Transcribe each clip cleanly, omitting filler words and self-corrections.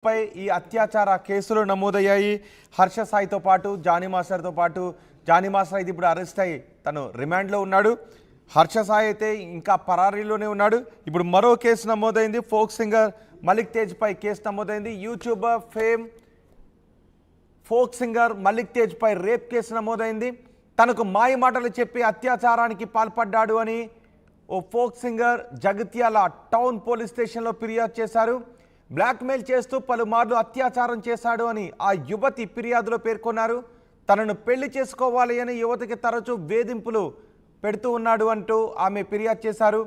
పై ఈ అత్యాచార కేసులు నమోదయ్యాయి. హర్ష సాయితో పాటు జానీ మాస్టర్తో పాటు జానీ మాస్టర్ అయితే ఇప్పుడు అరెస్ట్ అయ్యి తను రిమాండ్లో ఉన్నాడు. హర్ష సాయి అయితే ఇంకా పరారీలోనే ఉన్నాడు. ఇప్పుడు మరో కేసు నమోదైంది. ఫోక్ సింగర్ మలిక్ తేజ్ పై కేసు నమోదైంది. YouTuber fame folk singer Malik Tej పై రేప్ కేసు నమోదైంది. తనకు మాయ మాటలు చెప్పి అత్యాచారానికి పాల్పడ్డాడు అని ఓ folk singer Jagtial town police స్టేషన్లో ఫిర్యాదు చేశారు. బ్లాక్మెయిల్ చేస్తూ పలుమార్లు అత్యాచారం చేశాడు అని ఆ యువతి ఫిర్యాదులో పేర్కొన్నారు. తనను పెళ్లి చేసుకోవాలి అని యువతికి తరచూ వేధింపులు పెడుతూ ఉన్నాడు అంటూ ఆమె ఫిర్యాదు చేశారు.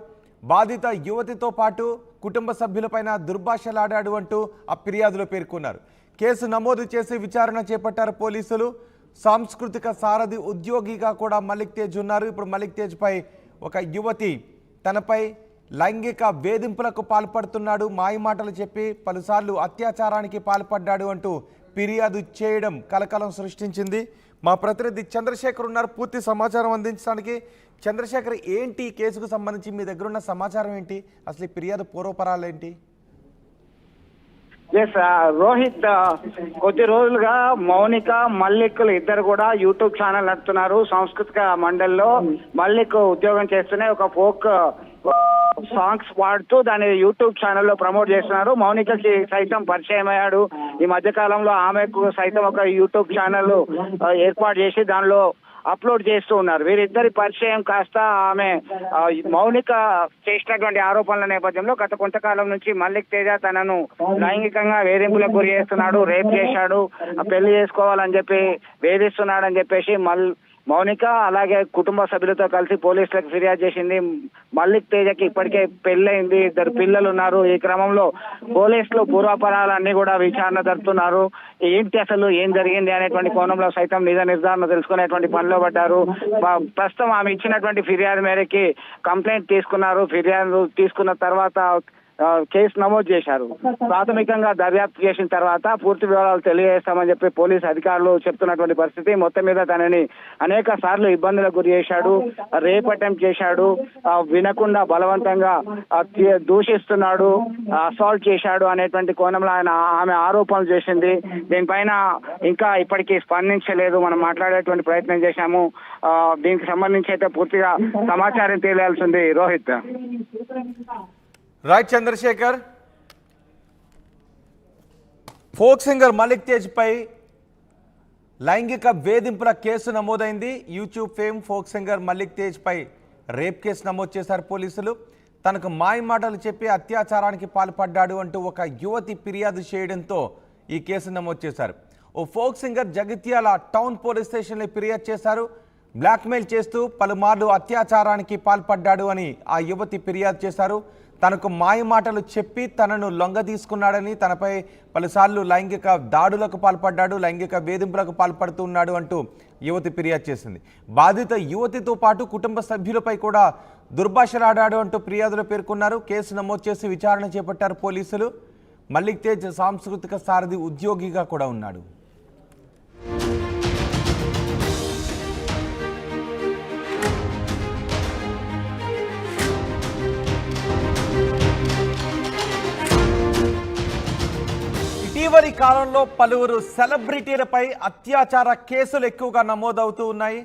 బాధిత యువతితో పాటు కుటుంబ సభ్యులపైన దుర్భాషలాడాడు అంటూ ఆ ఫిర్యాదులో పేర్కొన్నారు. కేసు నమోదు చేసి విచారణ చేపట్టారు పోలీసులు. సాంస్కృతిక సారథి ఉద్యోగిగా కూడా మలిక్ తేజ్ ఉన్నారు. ఇప్పుడు మలిక్ తేజ్ పై ఒక యువతి తనపై లైంగిక వేధింపులకు పాల్పడుతున్నాడు, మాయమాటలు చెప్పి పలుసార్లు అత్యాచారానికి పాల్పడ్డాడు అంటూ ఫిర్యాదు చేయడం కలకలం సృష్టించింది. మా ప్రతినిధి చంద్రశేఖర్ ఉన్నారు పూర్తి సమాచారం అందించడానికి. చంద్రశేఖర్, ఏంటి ఈ కేసుకు సంబంధించి మీ దగ్గర ఉన్న సమాచారం ఏంటి? అసలు ఈ ఫిర్యాదు పూర్వపరాలు ఏంటి? ఎస్ రోహిత్, కొద్ది రోజులుగా మౌనిక మల్లిక్లు ఇద్దరు కూడా యూట్యూబ్ ఛానల్ నడుపుతున్నారు. సాంస్కృతిక మండలిలో మల్లిక్ ఉద్యోగం చేస్తూనే ఒక ఫోక్ సాంగ్స్ పాడుతూ దాన్ని యూట్యూబ్ ఛానల్లో ప్రమోట్ చేస్తున్నారు. మౌనికకి సైతం పరిచయం అయ్యాడు. ఈ మధ్య కాలంలో ఆమెకు సైతం ఒక యూట్యూబ్ ఛానల్ ఏర్పాటు చేసి దానిలో అప్లోడ్ చేస్తూ ఉన్నారు. వీరిద్దరి పరిచయం కాస్త ఆమె మౌనిక చేసినటువంటి ఆరోపణల నేపథ్యంలో గత కొంతకాలం నుంచి మల్లిక్ తేజ తనను లైంగికంగా వేధింపులకు గురి చేస్తున్నాడు, రేప్ చేశాడు, పెళ్లి చేసుకోవాలని చెప్పి వేధిస్తున్నాడని చెప్పేసి మౌనిక అలాగే కుటుంబ సభ్యులతో కలిసి పోలీసులకు ఫిర్యాదు చేసింది. మల్లిక్ తేజకి ఇప్పటికే పెళ్ళైంది, ఇద్దరు పిల్లలు ఉన్నారు. ఈ క్రమంలో పోలీసులు పూర్వాపరాలన్నీ కూడా విచారణ జరుపుతున్నారు. ఏంటి అసలు ఏం జరిగింది అనేటువంటి కోణంలో సైతం నిజ నిర్ధారణ తెలుసుకునేటువంటి పనిలో పడ్డారు. ప్రస్తుతం ఆమె ఇచ్చినటువంటి ఫిర్యాదు మేరకి కంప్లైంట్ తీసుకున్నారు. ఫిర్యాదు తీసుకున్న తర్వాత కేసు నమోదు చేశారు. ప్రాథమికంగా దర్యాప్తు చేసిన తర్వాత పూర్తి వివరాలు తెలియజేస్తామని చెప్పి పోలీసు అధికారులు చెప్తున్నటువంటి పరిస్థితి. మొత్తం మీద తనని అనేక సార్లు ఇబ్బందులకు గురి చేశాడు, రేప్ అటెంప్ట్ చేశాడు, వినకుండా బలవంతంగా దూషిస్తున్నాడు, అసాల్ట్ చేశాడు అనేటువంటి కోణంలో ఆమె ఆరోపణలు చేసింది. దీనిపైన ఇంకా ఇప్పటికీ స్పందించలేదు. మనం మాట్లాడేటువంటి ప్రయత్నం చేశాము. దీనికి సంబంధించి అయితే పూర్తిగా సమాచారం తెలియాల్సి ఉంది. Rohit. Right Chandrasekhar, folk singer Malik Tej పై లైంగిక వేధింపుల కేసు నమోదైంది. YouTube fame folk singer Malik Tej పై రేప్ కేసు నమోదు చేశారు పోలీసులు. తనకు మాయ మాటలు చెప్పి అత్యాచారానికి పాల్పడ్డాడు అంటూ ఒక యువతి ఫిర్యాదు చేయడంతో ఈ కేసు నమోదు చేశారు. ఓ folk singer Jagtial town police స్టేషన్లో ఫిర్యాదు చేశారు. బ్లాక్మెయిల్ చేస్తూ పలుమార్లు అత్యాచారానికి పాల్పడ్డాడు అని ఆ యువతి ఫిర్యాదు చేశారు. తనకు మాయ మాటలు చెప్పి తనను లొంగ తీసుకున్నాడని, తనపై పలుసార్లు లైంగిక దాడులకు పాల్పడ్డాడు, లైంగిక వేధింపులకు పాల్పడుతున్నాడు అంటూ యువతి ఫిర్యాదు చేసింది. బాధిత యువతితో పాటు కుటుంబ సభ్యులపై కూడా దుర్భాషలాడాడు అంటూ ఫిర్యాదులో పేర్కొన్నారు. కేసు నమోదు చేసి విచారణ చేపట్టారు పోలీసులు. మలిక్ తేజ్ సాంస్కృతిక సారథి ఉద్యోగిగా కూడా ఉన్నాడు. ఇటీవలి కాలంలో పలువురు సెలబ్రిటీలపై అత్యాచార కేసులు ఎక్కువగా నమోదవుతూ ఉన్నాయి.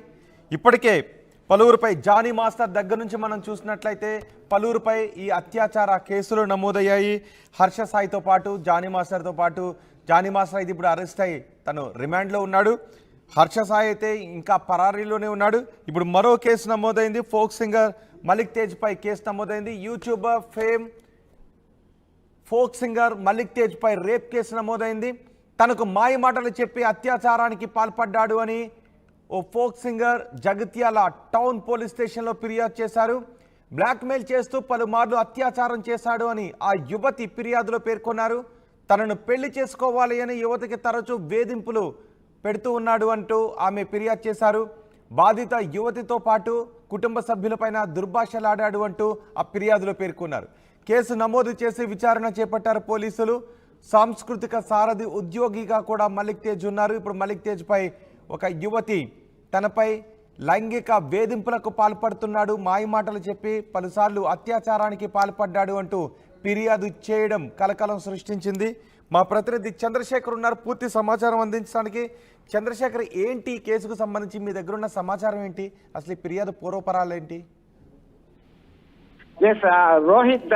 ఇప్పటికే పలువురుపై జానీ మాస్టర్ దగ్గర నుంచి మనం చూసినట్లయితే పలువురుపై ఈ అత్యాచార కేసులు నమోదయ్యాయి. హర్ష సాయితో పాటు జానీ మాస్టర్తో పాటు జానీ మాస్టర్ అయితే ఇప్పుడు అరెస్ట్ అయ్యి తను రిమాండ్లో ఉన్నాడు. హర్ష సాయి అయితే ఇంకా పరారీలోనే ఉన్నాడు. ఇప్పుడు మరో కేసు నమోదైంది. ఫోక్ సింగర్ మలిక్ తేజ్ పై కేసు నమోదైంది. YouTuber fame folk singer Malik Tej పై రేప్ కేసు నమోదైంది. తనకు మాయ మాటలు చెప్పి అత్యాచారానికి పాల్పడ్డాడు అని ఓ folk singer Jagtial town police స్టేషన్లో ఫిర్యాదు చేశారు. బ్లాక్మెయిల్ చేస్తూ పలుమార్లు అత్యాచారం చేశాడు అని ఆ యువతి ఫిర్యాదులో పేర్కొన్నారు. తనను పెళ్లి చేసుకోవాలి అని యువతికి తరచూ వేధింపులు పెడుతూ ఉన్నాడు అంటూ ఆమె ఫిర్యాదు చేశారు. బాధిత యువతితో పాటు కుటుంబ సభ్యులపైన దుర్భాషలాడాడు అంటూ ఆ ఫిర్యాదులో పేర్కొన్నారు. కేసు నమోదు చేసి విచారణ చేపట్టారు పోలీసులు. సాంస్కృతిక సారథి ఉద్యోగిగా కూడా మలిక్ తేజ్ ఉన్నారు. ఇప్పుడు మలిక్ తేజ్ పై ఒక యువతి తనపై లైంగిక వేధింపులకు పాల్పడుతున్నాడు, మాయమాటలు చెప్పి పలుసార్లు అత్యాచారానికి పాల్పడ్డాడు అంటూ ఫిర్యాదు చేయడం కలకలం సృష్టించింది. మా ప్రతినిధి చంద్రశేఖర్ ఉన్నారు పూర్తి సమాచారం అందించడానికి. చంద్రశేఖర్, ఏంటి ఈ కేసుకు సంబంధించి మీ దగ్గర ఉన్న సమాచారం ఏంటి? అసలు ఈ ఫిర్యాదు పూర్వపరాలు ఏంటి? ఎస్ రోహిత్,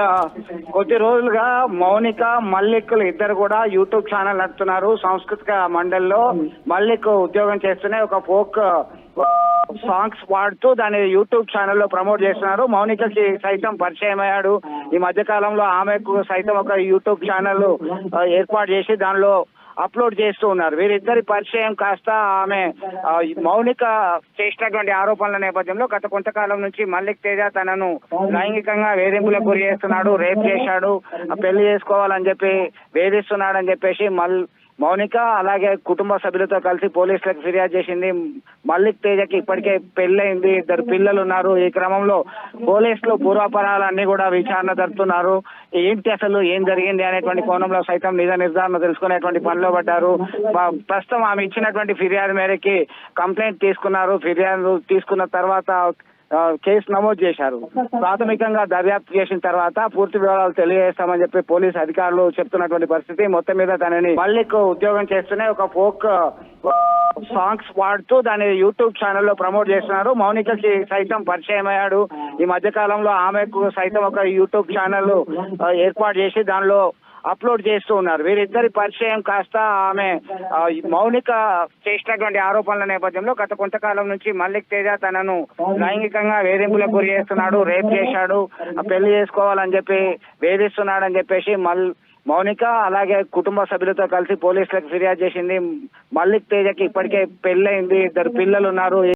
కొద్ది రోజులుగా మౌనిక మల్లిక్లు ఇద్దరు కూడా యూట్యూబ్ ఛానల్ నడుపుతున్నారు. సాంస్కృతిక మండలిలో మల్లిక్ ఉద్యోగం చేస్తూనే ఒక ఫోక్ సాంగ్స్ పాడుతూ దాన్ని యూట్యూబ్ ఛానల్లో ప్రమోట్ చేస్తున్నారు. మౌనికకి సైతం పరిచయం అయ్యాడు. ఈ మధ్య కాలంలో ఆమెకు సైతం ఒక యూట్యూబ్ ఛానల్ ఏర్పాటు చేసి దానిలో అప్లోడ్ చేస్తూ ఉన్నారు. వీరిద్దరి పరిచయం కాస్త ఆమె మౌనిక చేసినటువంటి ఆరోపణల నేపథ్యంలో గత కొంతకాలం నుంచి మల్లిక్ తేజ తనను లైంగికంగా వేధింపులకు గురి చేస్తున్నాడు, రేప్ చేశాడు, పెళ్లి చేసుకోవాలని చెప్పి వేధిస్తున్నాడని చెప్పేసి మౌనిక అలాగే కుటుంబ సభ్యులతో కలిసి పోలీసులకు ఫిర్యాదు చేసింది. మల్లిక్ తేజకి ఇప్పటికే పెళ్ళైంది, ఇద్దరు పిల్లలు ఉన్నారు. ఈ క్రమంలో పోలీసులు పూర్వాపరాలన్నీ కూడా విచారణ జరుపుతున్నారు. ఏంటి అసలు ఏం జరిగింది అనేటువంటి కోణంలో సైతం నిజ నిర్ధారణ తెలుసుకునేటువంటి పనిలో పడ్డారు. ప్రస్తుతం ఆమె ఇచ్చినటువంటి ఫిర్యాదు మేరకి కంప్లైంట్ తీసుకున్నారు. ఫిర్యాదు తీసుకున్న తర్వాత కేసు నమోదు చేశారు. ప్రాథమికంగా దర్యాప్తు చేసిన తర్వాత పూర్తి వివరాలు తెలియజేస్తామని చెప్పి పోలీసు అధికారులు చెప్తున్నటువంటి పరిస్థితి. మొత్తం మీద తనని మల్లిక్ ఉద్యోగం చేస్తూనే ఒక ఫోక్ సాంగ్స్ పాడుతూ దాన్ని యూట్యూబ్ ఛానల్లో ప్రమోట్ చేస్తున్నారు. మౌనికకి సైతం పరిచయం అయ్యాడు. ఈ మధ్య కాలంలో ఆమెకు సైతం ఒక యూట్యూబ్ ఛానల్ ఏర్పాటు చేసి దానిలో అప్లోడ్ చేస్తూ ఉన్నారు. వీరిద్దరి పరిచయం కాస్త ఆమె మౌనిక చేసినటువంటి ఆరోపణల నేపథ్యంలో గత కొంతకాలం నుంచి మల్లిక్ తేజ తనను లైంగికంగా వేధింపులకు గురి చేస్తున్నాడు, రేప్ చేశాడు, పెళ్లి చేసుకోవాలని చెప్పి వేధిస్తున్నాడని చెప్పేసి మౌనిక అలాగే కుటుంబ సభ్యులతో కలిసి పోలీసులకు ఫిర్యాదు చేసింది. మల్లిక్ తేజకి ఇప్పటికే పెళ్ళైంది, ఇద్దరు పిల్లలు ఉన్నారు.